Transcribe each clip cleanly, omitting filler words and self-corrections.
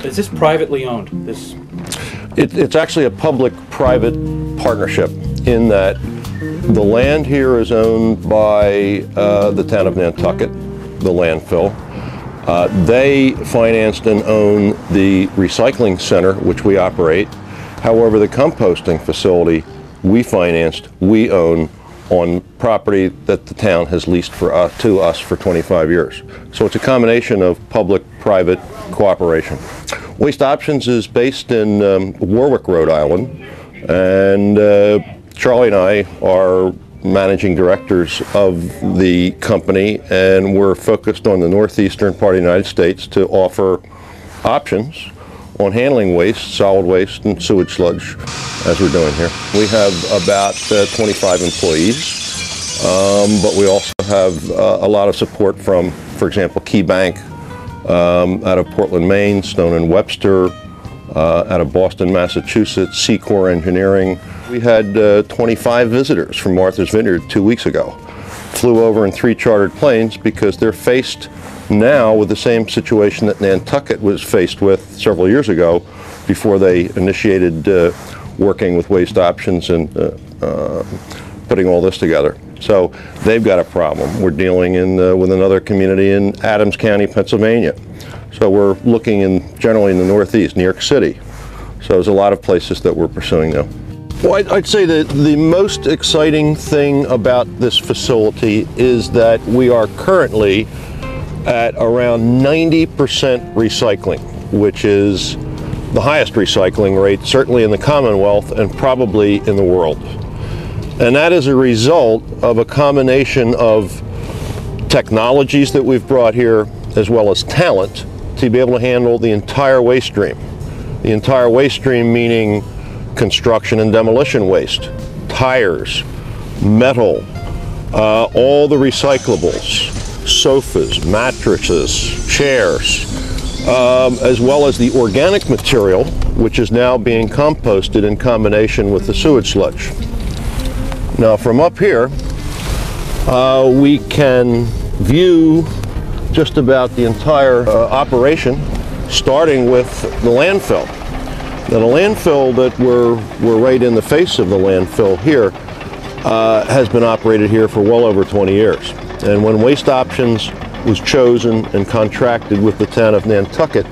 Is this privately owned? It's actually a public-private partnership in that the land here is owned by the town of Nantucket, the landfill. They financed and own the recycling center, which we operate. However, the composting facility we financed, we own on property that the town has leased to us for 25 years. So it's a combination of public-private cooperation. Waste Options is based in Warwick, Rhode Island, and Charlie and I are managing directors of the company, and we're focused on the northeastern part of the United States to offer options on handling waste, solid waste, and sewage sludge, as we're doing here. We have about 25 employees, but we also have a lot of support from, for example, Key Bank out of Portland, Maine, Stone and Webster out of Boston, Massachusetts, Secor Engineering. We had 25 visitors from Martha's Vineyard 2 weeks ago. Flew over in 3 chartered planes because they're faced now with the same situation that Nantucket was faced with several years ago before they initiated working with Waste Options and putting all this together. So they've got a problem. We're dealing with another community in Adams County, Pennsylvania. So we're looking generally in the Northeast, New York City. So there's a lot of places that we're pursuing now. Well, I'd say that the most exciting thing about this facility is that we are currently at around 90% recycling, which is the highest recycling rate, certainly in the Commonwealth and probably in the world. And that is a result of a combination of technologies that we've brought here, as well as talent, to be able to handle the entire waste stream. The entire waste stream meaning construction and demolition waste, tires, metal, all the recyclables, sofas, mattresses, chairs, as well as the organic material, which is now being composted in combination with the sewage sludge. Now from up here, we can view just about the entire operation, starting with the landfill. Now the landfill that we're right in the face of the landfill here has been operated here for well over 20 years. And when Waste Options was chosen and contracted with the town of Nantucket,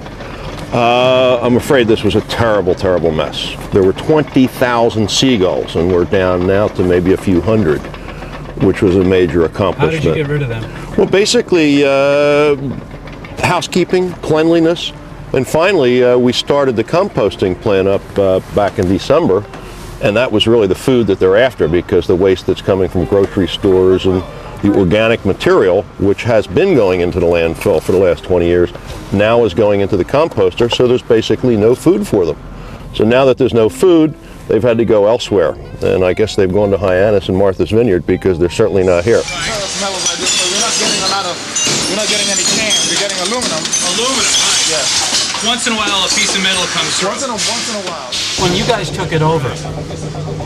I'm afraid this was a terrible, terrible mess. There were 20,000 seagulls, and we're down now to maybe a few hundred, which was a major accomplishment. How did you get rid of them? Well, basically, housekeeping, cleanliness, and finally, we started the composting plant up back in December, and that was really the food that they're after, because the waste that's coming from grocery stores and the organic material, which has been going into the landfill for the last 20 years, now is going into the composter, so there's basically no food for them. So now that there's no food, they've had to go elsewhere, and I guess they've gone to Hyannis and Martha's Vineyard because they're certainly not here. We're not getting any cans, we're getting aluminum. Aluminum, right? Yes. Once in a while, a piece of metal comes through. Once in a while. When you guys took it over,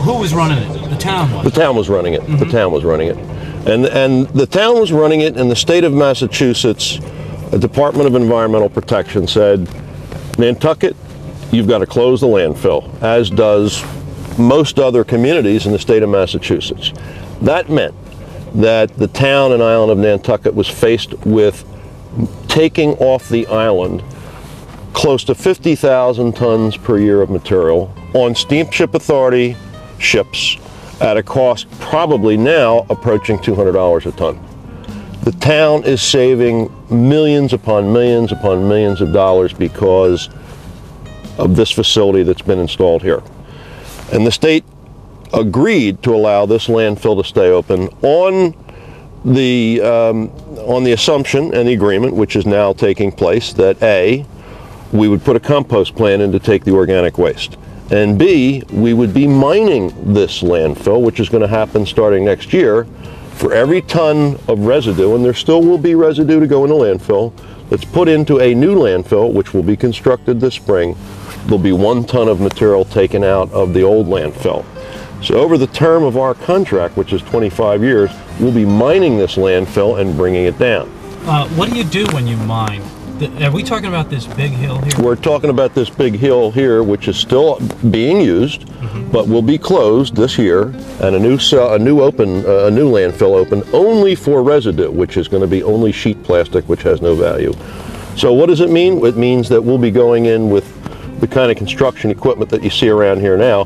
who was running it? The town was? The town was running it. Mm-hmm. The town was running it. And the town was running it, and the state of Massachusetts, the Department of Environmental Protection said, Nantucket, you've got to close the landfill, as does most other communities in the state of Massachusetts. That meant that the town and island of Nantucket was faced with taking off the island close to 50,000 tons per year of material on Steamship Authority ships at a cost probably now approaching $200 a ton. The town is saving millions upon millions upon millions of dollars because of this facility that's been installed here. And the state agreed to allow this landfill to stay open on the assumption and the agreement, which is now taking place, that A, we would put a compost plant in to take the organic waste, and B, we would be mining this landfill, which is going to happen starting next year. For every ton of residue, and there still will be residue to go in the landfill, that's put into a new landfill, which will be constructed this spring, there'll be 1 ton of material taken out of the old landfill. So over the term of our contract, which is 25 years, we'll be mining this landfill and bringing it down. What do you do when you mine? Are we talking about this big hill here? We're talking about this big hill here, which is still being used, but will be closed this year, and a new landfill open only for residue, which is going to be only sheet plastic, which has no value. So what does it mean? It means that we'll be going in with the kind of construction equipment that you see around here now,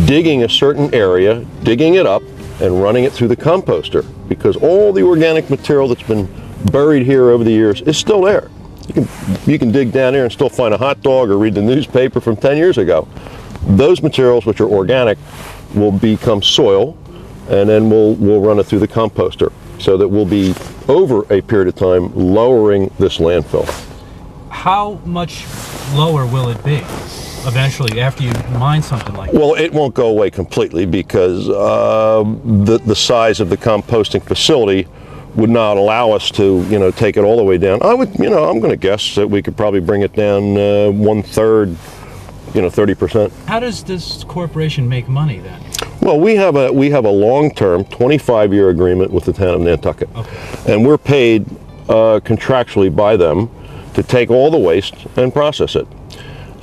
digging a certain area, digging it up, and running it through the composter, because all the organic material that's been buried here over the years is still there. You can dig down here and still find a hot dog or read the newspaper from 10 years ago. Those materials, which are organic, will become soil, and then we'll run it through the composter, so that we'll be, over a period of time, lowering this landfill. How much lower will it be eventually after you mine something like that? Well, it won't go away completely, because the size of the composting facility would not allow us to, take it all the way down. I'm going to guess that we could probably bring it down 1/3, 30%. How does this corporation make money then? Well, we have a long-term 25-year agreement with the town of Nantucket, okay, and we're paid contractually by them to take all the waste and process it.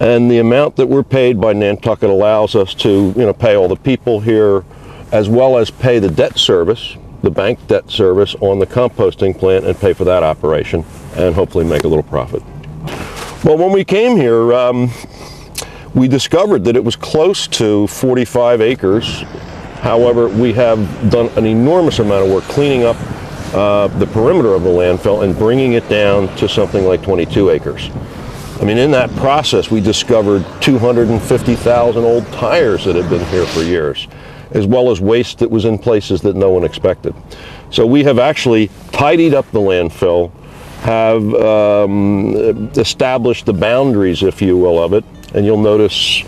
And the amount that we're paid by Nantucket allows us to, pay all the people here, as well as pay the debt service, the bank debt service on the composting plant, and pay for that operation, and hopefully make a little profit. Well, when we came here, we discovered that it was close to 45 acres. However, we have done an enormous amount of work cleaning up the perimeter of the landfill and bringing it down to something like 22 acres. I mean, in that process, we discovered 250,000 old tires that had been here for years, as well as waste that was in places that no one expected. So we have actually tidied up the landfill, have established the boundaries, if you will, of it, and you'll notice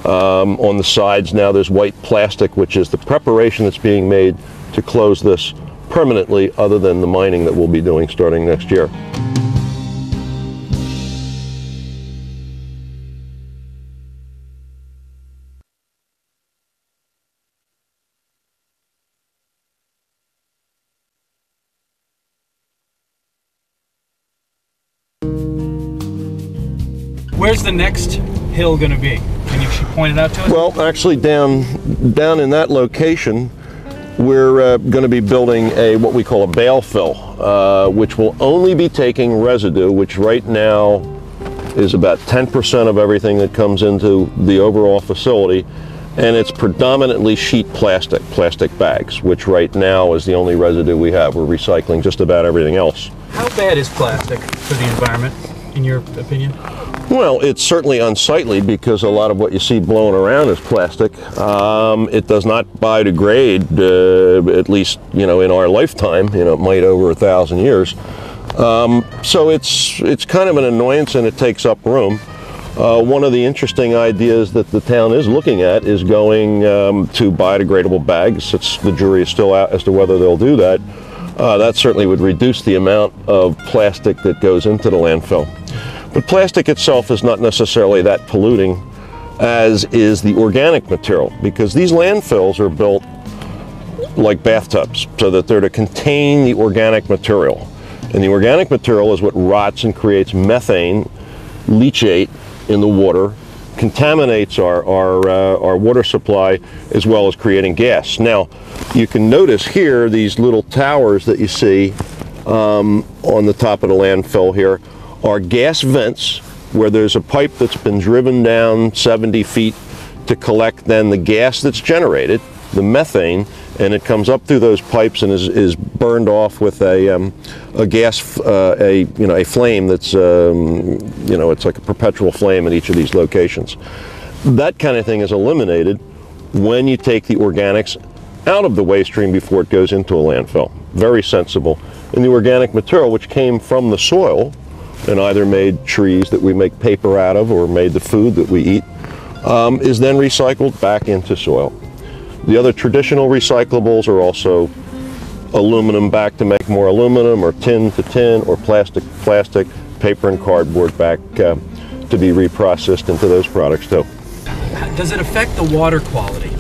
on the sides now there's white plastic, which is the preparation that's being made to close this permanently, other than the mining that we'll be doing starting next year. Where's the next hill going to be? Can you point it out to us? Well, actually down in that location, we're going to be building what we call a bale fill, which will only be taking residue, which right now is about 10% of everything that comes into the overall facility, and it's predominantly sheet plastic bags, which right now is the only residue we have. We're recycling just about everything else. How bad is plastic for the environment, in your opinion? Well, it's certainly unsightly, because a lot of what you see blowing around is plastic. It does not biodegrade, at least, in our lifetime. It might over 1,000 years. So it's kind of an annoyance, and it takes up room. One of the interesting ideas that the town is looking at is going to biodegradable bags. The jury is still out as to whether they'll do that. That certainly would reduce the amount of plastic that goes into the landfill. But plastic itself is not necessarily that polluting as is the organic material, because these landfills are built like bathtubs, so that they're to contain the organic material. And the organic material is what rots and creates methane, leachate in the water, contaminates our water supply, as well as creating gas. Now, you can notice here these little towers that you see on the top of the landfill here are gas vents, where there's a pipe that's been driven down 70 feet to collect then the gas that's generated, the methane, and it comes up through those pipes and is burned off with a flame that's it's like a perpetual flame in each of these locations. That kind of thing is eliminated when you take the organics out of the waste stream before it goes into a landfill. Very sensible. And the organic material, which came from the soil and either made trees that we make paper out of or made the food that we eat, is then recycled back into soil. The other traditional recyclables are also aluminum back to make more aluminum, or tin to tin, or plastic to plastic, paper and cardboard back to be reprocessed into those products too. Does it affect the water quality?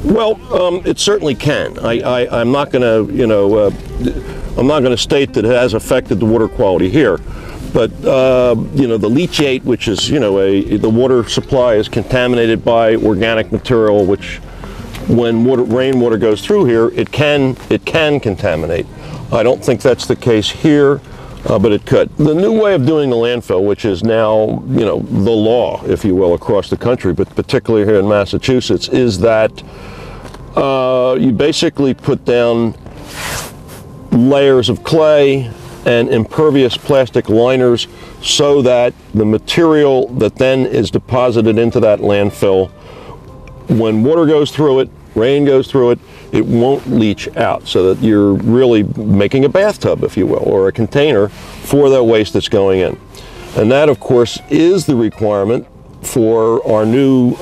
Well, it certainly can. I'm not going to, I'm not going to state that it has affected the water quality here, But you know, the leachate, which is, you know, the water supply is contaminated by organic material, which when rainwater goes through here, it can contaminate. I don't think that's the case here, but it could. The new way of doing the landfill, which is now, you know, the law, if you will, across the country, but particularly here in Massachusetts, is that you basically put down layers of clay and impervious plastic liners so that the material that then is deposited into that landfill, when water goes through it, rain goes through it, it won't leach out, so that you're really making a bathtub, if you will, or a container for that waste that's going in. And that, of course, is the requirement for our new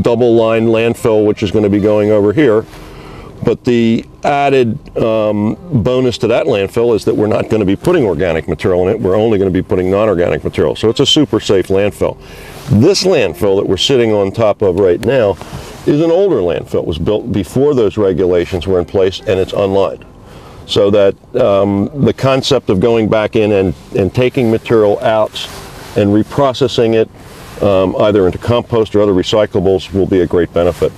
double-line landfill, which is going to be going over here. But the added bonus to that landfill is that we're not going to be putting organic material in it. We're only going to be putting non-organic material. So it's a super safe landfill. This landfill that we're sitting on top of right now is an older landfill. It was built before those regulations were in place, and it's unlined. So that the concept of going back in and taking material out and reprocessing it either into compost or other recyclables will be a great benefit.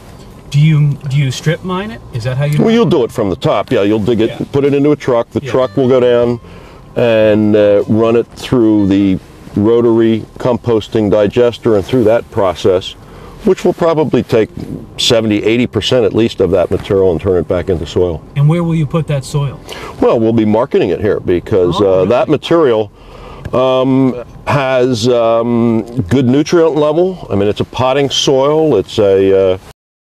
Do you strip mine it? Is that how you do it? Well, you'll do it from the top. Yeah, you'll dig it, Yeah. put it into a truck. The truck will go down and run it through the rotary composting digester and through that process, which will probably take 70–80% at least of that material and turn it back into soil. And where will you put that soil? Well, we'll be marketing it here because really? that material has good nutrient level. I mean, it's a potting soil. It's a